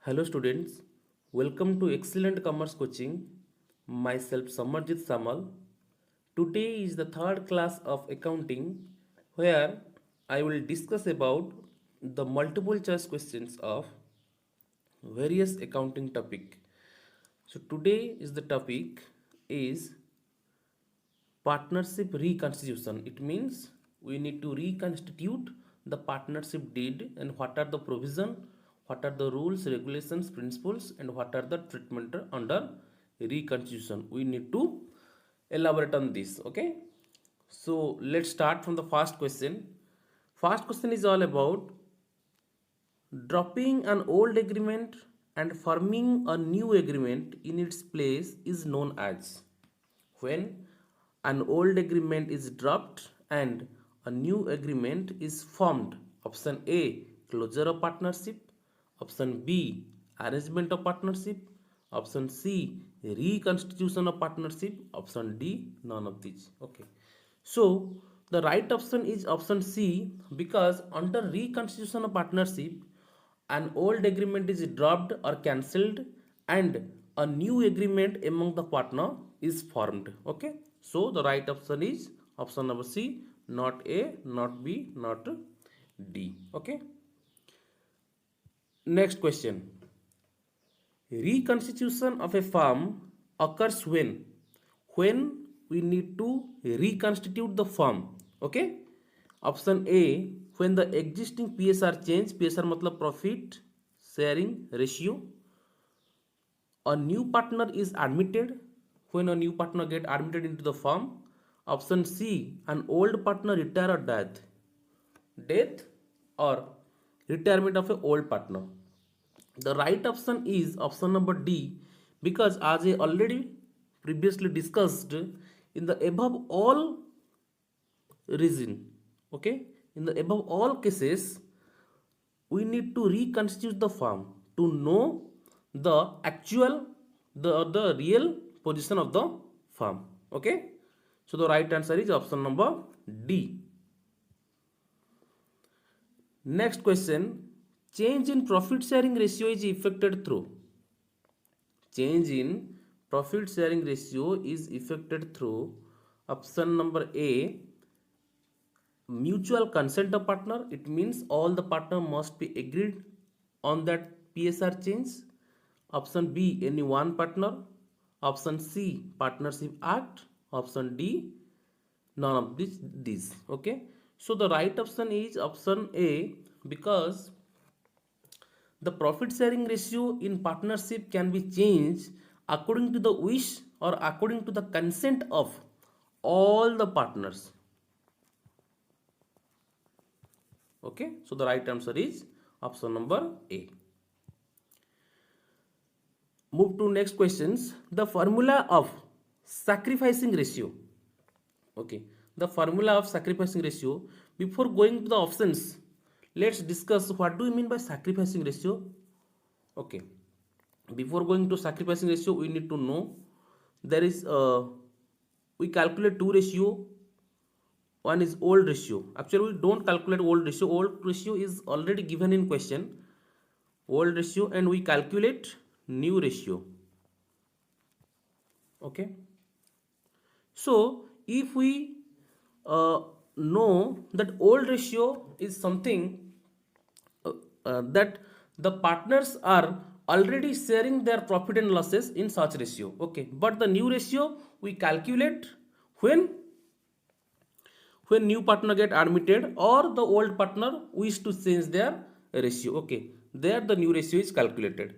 Hello students, welcome to Excellent Commerce Coaching. Myself Samarjit Samal. Today is the third class of accounting where I will discuss about the multiple choice questions of various accounting topic. So today is the topic is partnership reconstitution. It means we need to reconstitute the partnership deed and what are the provision, what are the rules, regulations, principles, and what are the treatment under reconstitution. We need to elaborate on this. Okay. So let's start from the first question. First question is all about dropping an old agreement and forming a new agreement in its place is known as. When an old agreement is dropped and a new agreement is formed. Option A, closure of partnership. Option B, arrangement of partnership. Option C, reconstitution of partnership. Option D, none of these. Okay. So the right option is option C, because under reconstitution of partnership an old agreement is dropped or cancelled and a new agreement among the partner is formed. Okay. So the right option is option number C, not A, not B, not D. Okay. Next question. Reconstitution of a firm occurs when we need to reconstitute the firm. Okay. Option A, when the existing PSR change. PSR matlab profit sharing ratio. A new partner is admitted. When a new partner get admitted into the firm. Option C, an old partner retire or death or retirement of an old partner. The right option is option number D, because as I already previously discussed, in the above all reason, okay, in the above all cases we need to reconstitute the firm to know the actual the real position of the firm. Okay, so the right answer is option number D. Next question. Change in profit sharing ratio is effected through. Change in profit sharing ratio is effected through option number A, mutual consent of partner. It means all the partner must be agreed on that PSR change. Option B, any one partner. Option C, partnership act. Option D, none of these. Okay, so the right option is option A, because the profit sharing ratio in partnership can be changed according to the wish or according to the consent of all the partners. Okay, so the right answer is option number A. Move to next questions. The formula of sacrificing ratio. Okay, the formula of sacrificing ratio. Before going to the options, let's discuss what do we mean by sacrificing ratio. Okay, before going to sacrificing ratio, we need to know there is we calculate two ratio. One is old ratio. Actually we don't calculate old ratio. Old ratio is already given in question. Old ratio, and we calculate new ratio. Okay, so if we know that old ratio is something that the partners are already sharing their profit and losses in such ratio. Okay, but the new ratio we calculate when new partner get admitted or the old partner wish to change their ratio. Okay, there the new ratio is calculated.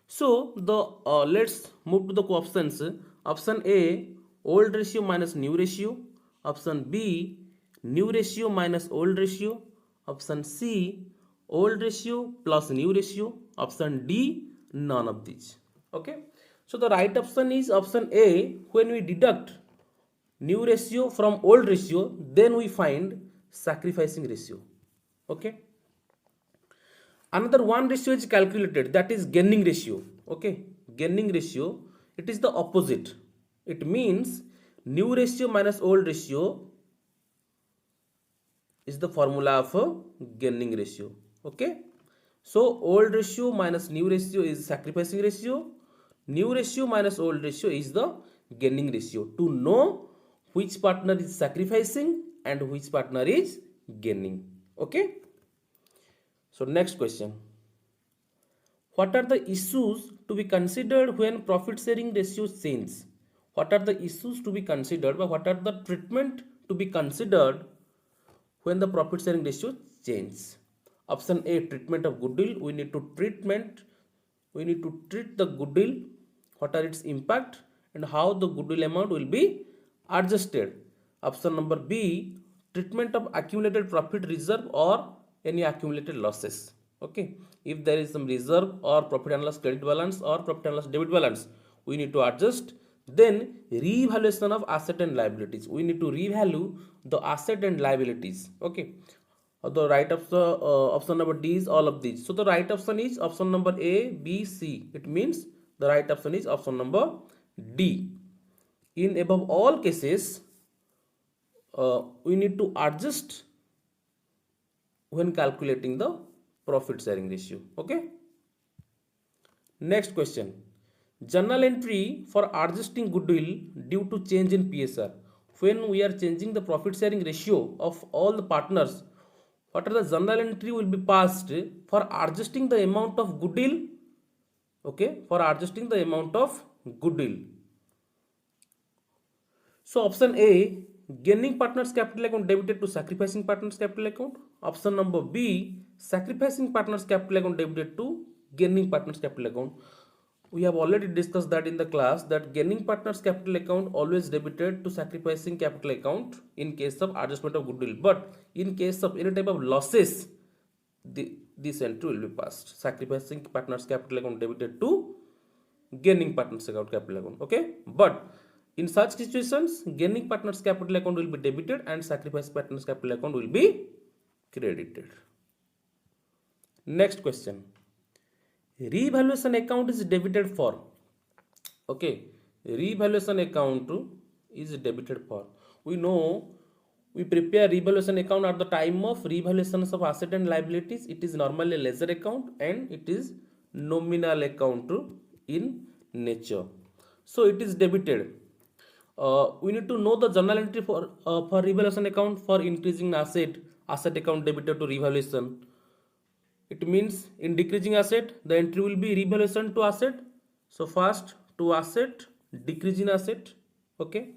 So the let's move to the options. Option A, old ratio minus new ratio. Option B, new ratio minus old ratio. Option C, old ratio plus new ratio. Option D, none of these. Okay, so the right option is option A. When we deduct new ratio from old ratio, then we find sacrificing ratio. Okay, another one ratio is calculated, that is gaining ratio. Okay, gaining ratio, it is the opposite. It means new ratio minus old ratio is the formula of a gaining ratio. Okay, So old ratio minus new ratio is sacrificing ratio. New ratio minus old ratio is the gaining ratio. To know which partner is sacrificing and which partner is gaining. Okay. So next question. What are the issues to be considered when profit sharing ratios change? What are the issues to be considered, or what are the treatment to be considered when the profit sharing ratio change? Option A, treatment of goodwill. We need to treat the goodwill, what are its impact and how the goodwill amount will be adjusted. Option number B, treatment of accumulated profit reserve or any accumulated losses. Okay, if there is some reserve or profit and loss credit balance or profit and loss debit balance, we need to adjust. Then revaluation of asset and liabilities, we need to revalue the asset and liabilities. Okay, the right of the option number D is all of these. So the right option is option number A, B, C. It means the right option is option number D. In above all cases, we need to adjust when calculating the profit sharing ratio. Okay. Next question. Journal entry for adjusting goodwill due to change in PSR. When we are changing the profit sharing ratio of all the partners, what are the journal entry will be passed for adjusting the amount of goodwill? Okay, for adjusting the amount of goodwill. So option A, gaining partners capital account debited to sacrificing partners capital account. Option number B, sacrificing partners capital account debited to gaining partners capital account. We have already discussed that in the class, that gaining partners capital account always debited to sacrificing capital account in case of adjustment of goodwill. But in case of any type of losses, this entry will be passed. Sacrificing partners capital account debited to gaining partners account capital account. Okay, but in such situations, gaining partners capital account will be debited and sacrifice partners capital account will be credited. Next question. Revaluation account is debited for. Okay, revaluation account is debited for. We know we prepare revaluation account at the time of revaluations of asset and liabilities. It is normally a ledger account and it is nominal account in nature. So it is debited. We need to know the journal entry for revaluation account for increasing asset account debited to revaluation. It means in decreasing asset, the entry will be revaluation to asset. So first to asset, decrease in asset. Okay,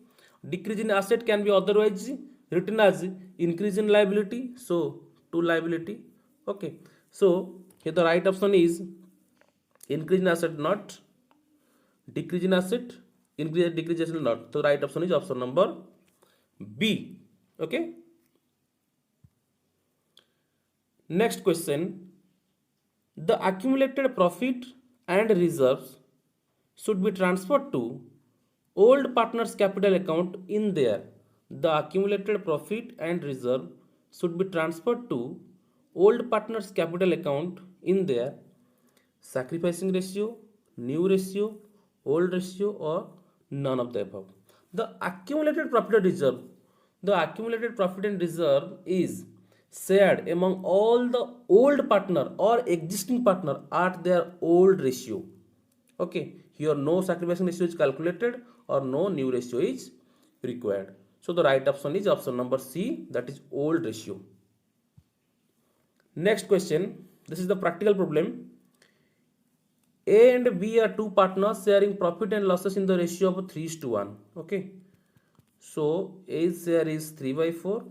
decrease in asset can be otherwise written as increase in liability. So to liability. Okay, so here the right option is increase in asset, not decrease in asset. Increase and decrease not. So right option is option number B. Okay. Next question. The accumulated profit and reserves should be transferred to old partners capital account in there. The accumulated profit and reserve should be transferred to old partners capital account in there. Sacrificing ratio, new ratio, old ratio, or none of the above. The accumulated profit and reserve is shared among all the old partner or existing partner at their old ratio. Okay, here no sacrificing ratio is calculated or no new ratio is required. So the right option is option number C, that is old ratio. Next question, this is the practical problem. A and B are two partners sharing profit and losses in the ratio of 3:1. Okay, so A's share is 3/4,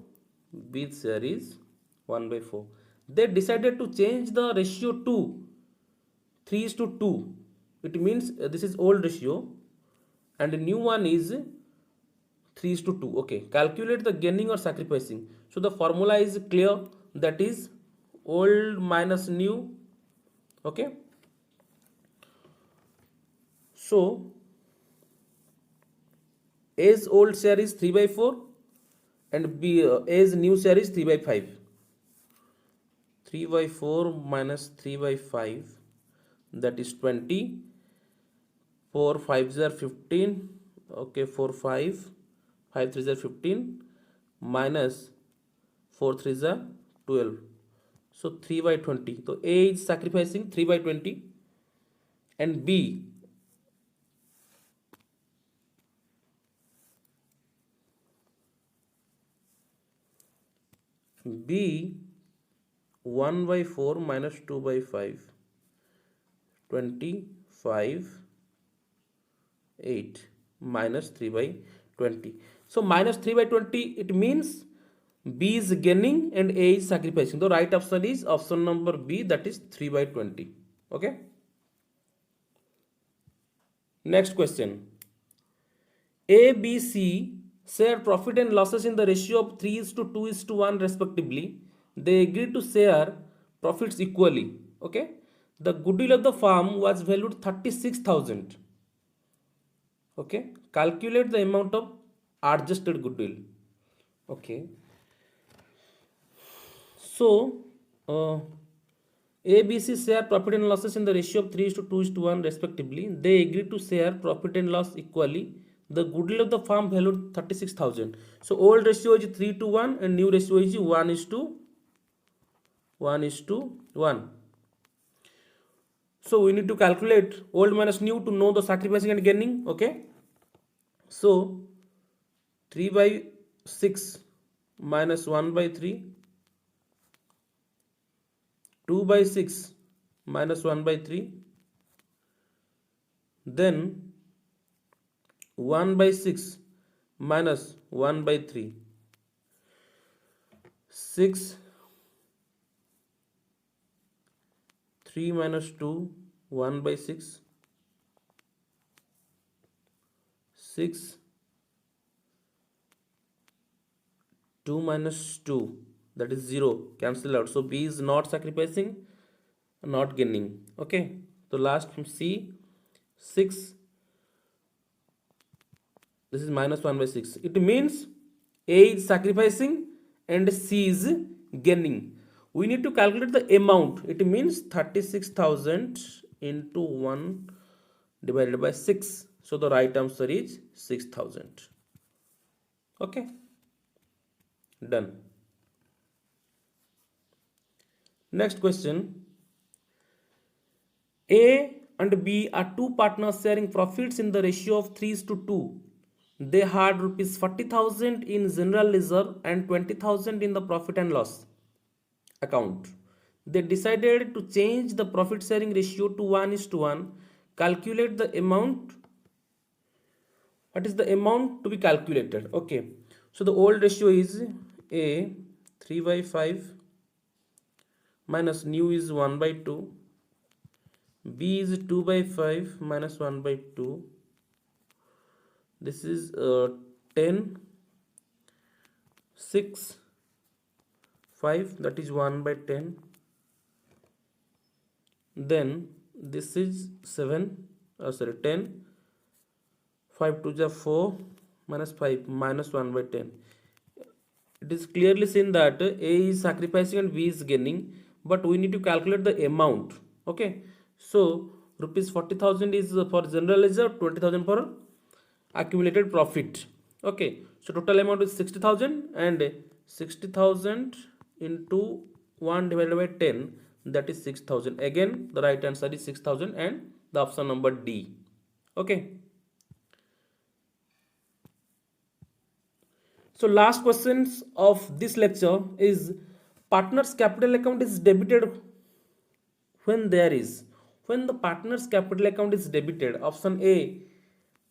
B's share is 1/4. They decided to change the ratio to 3:2. It means this is old ratio and the new one is 3:2. Okay, calculate the gaining or sacrificing. So the formula is clear, that is old minus new. Okay, so A's old share is 3/4 and A's new share is 3/5. 3/4 minus 3/5, that is 20. 4 5s are 15. Okay, 4 5 5 3s are 15 minus 4 3s are 12. So 3/20. So A is sacrificing 3/20 and B B 1/4 minus 2/5, 25, 8 minus 3/20. So minus 3/20, it means B is gaining and A is sacrificing. The right option is option number B, that is 3/20. Okay. Next question. A, B, C share profit and losses in the ratio of 3:2:1 respectively. They agreed to share profits equally. Okay. The goodwill of the firm was valued 36,000. Okay. Calculate the amount of adjusted goodwill. Okay. So, A, B, C share profit and losses in the ratio of 3:2:1 respectively. They agreed to share profit and loss equally. The goodwill of the firm valued 36,000. So old ratio is 3:1 and new ratio is 1:1. So we need to calculate old minus new to know the sacrificing and gaining. Okay. So 3/6 minus 1/3, 2/6 minus 1/3, then 1/6 minus 1/3, 6, 3 minus 2, 1/6, 6, 2 minus 2, that is 0, cancel out. So B is not sacrificing, not gaining. Okay. So last from C, 6, this is minus 1/6. It means A is sacrificing and C is gaining. We need to calculate the amount. It means 36,000 into 1 divided by 6. So the right answer is 6,000. Okay. Done. Next question. A and B are two partners sharing profits in the ratio of 3:2. They had rupees 40,000 in general ledger and 20,000 in the profit and loss account. They decided to change the profit sharing ratio to 1:1. Calculate the amount. What is the amount to be calculated? Okay. So the old ratio is A 3/5 minus new is 1/2. B is 2/5 minus 1/2. This is 10, 6, 5, that is 1/10. Then this is 7, 10, 5 to the 4 minus 5 minus 1/10. It is clearly seen that A is sacrificing and B is gaining, but we need to calculate the amount. Okay. So rupees 40,000 is for general ledger, 20,000 for accumulated profit. Okay. So total amount is 60,000 and 60,000 into 1 divided by 10, that is 6,000. Again the right answer is 6,000 and the option number D. Okay. So last questions of this lecture is partner's capital account is debited when the partner's capital account is debited. Option A,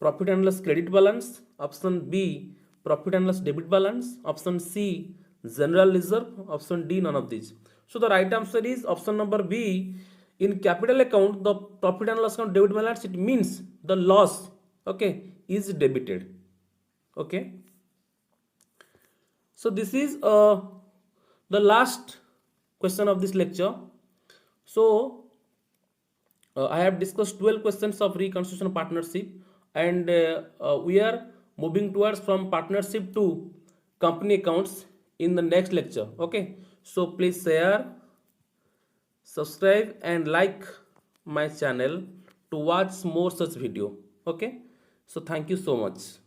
profit and loss credit balance. Option B, profit and loss debit balance. Option C, general reserve. Option D, none of these. So the right answer is option number B. In capital account, the profit and loss account debit balance, it means the loss, okay, is debited. Okay. So this is the last question of this lecture. So I have discussed 12 questions of reconstruction partnership, and we are moving towards from partnership to company accounts in the next lecture. Okay. So please share, subscribe and like my channel to watch more such video. Okay. So thank you so much.